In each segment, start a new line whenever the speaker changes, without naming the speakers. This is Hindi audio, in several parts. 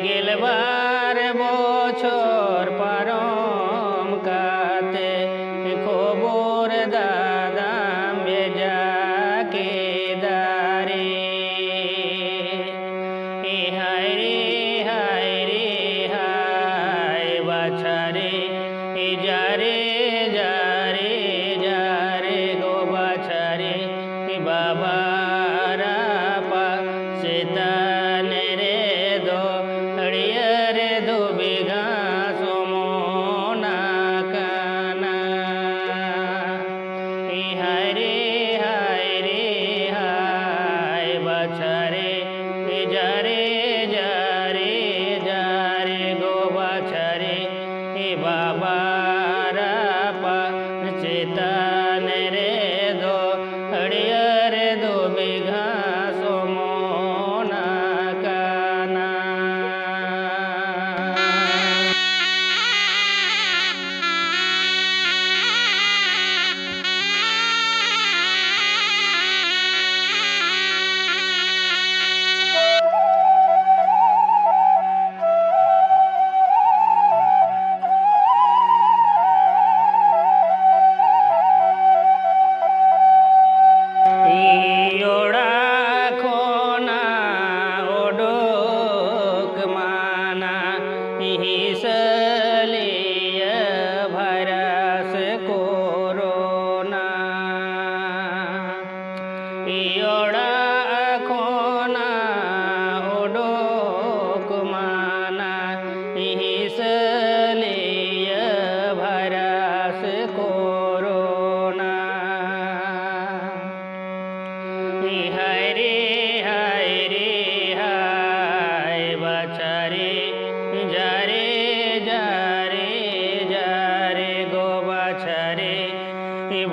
গেলবার বছর পারম কাতে খবর দাদাম ভেজা কেদারে হায় রে হায় রে হায় বাছারে যারে যারে যারে গো বাছারে বাবারা পা সেতান রে দো হড়িয়ারে দো বিঘা সমনা কানা হায় রে হায় বাছারে যারে যারে যারে গো বাছারে বাবারা পা চেতन रे दो हड़ियर दो बिघा सोमोना काना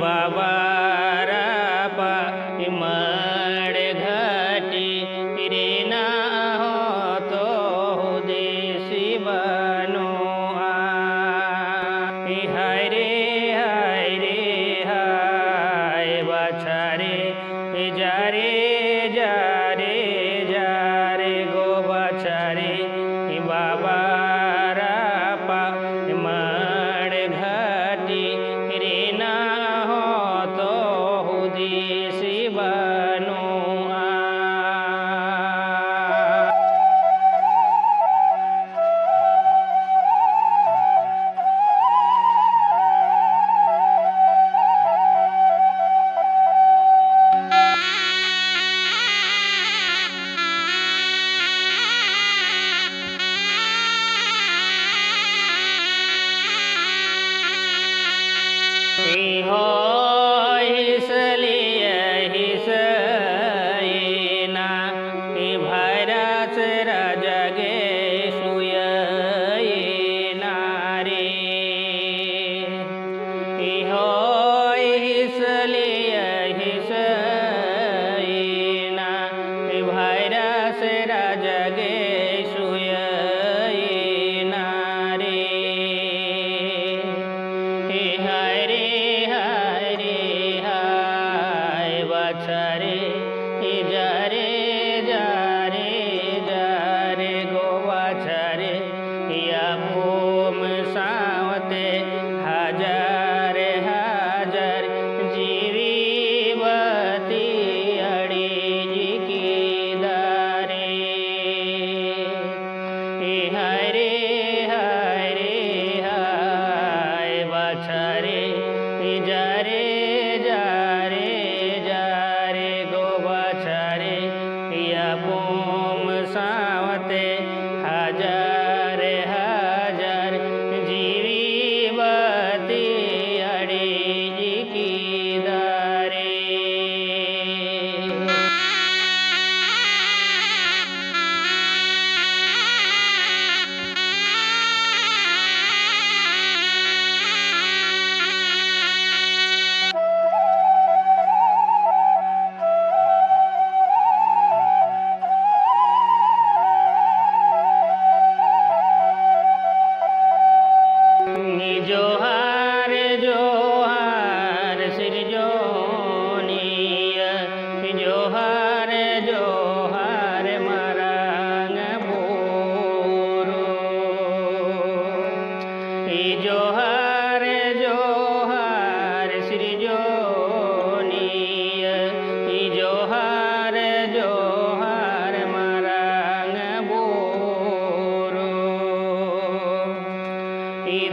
बाबारा पा मड़ घाटी रे ना हो तो देसी बनो हाय रे हाय बाछारे जारे जारे जारे गो बाछारे बाबारा पा मड़ घाटी रे ना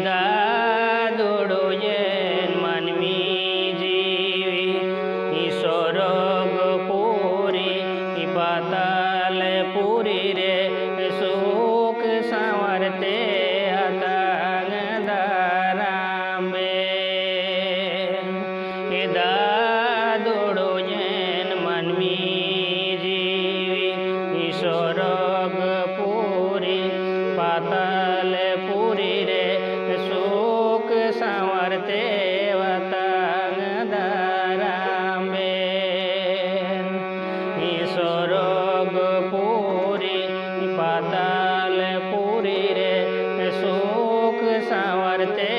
दादुडोयेन मानवी जीवी स्वर्गपुरी पातालपुरी रे सुख संवरते हतांग दारांबे दादुडोयेन मानवी जीवी स्वर्गपुरी पातालपुरी रे सुख संवरते हतांग दारांबे स्वर्गपुरी पातालपुरी रे सुख संवरते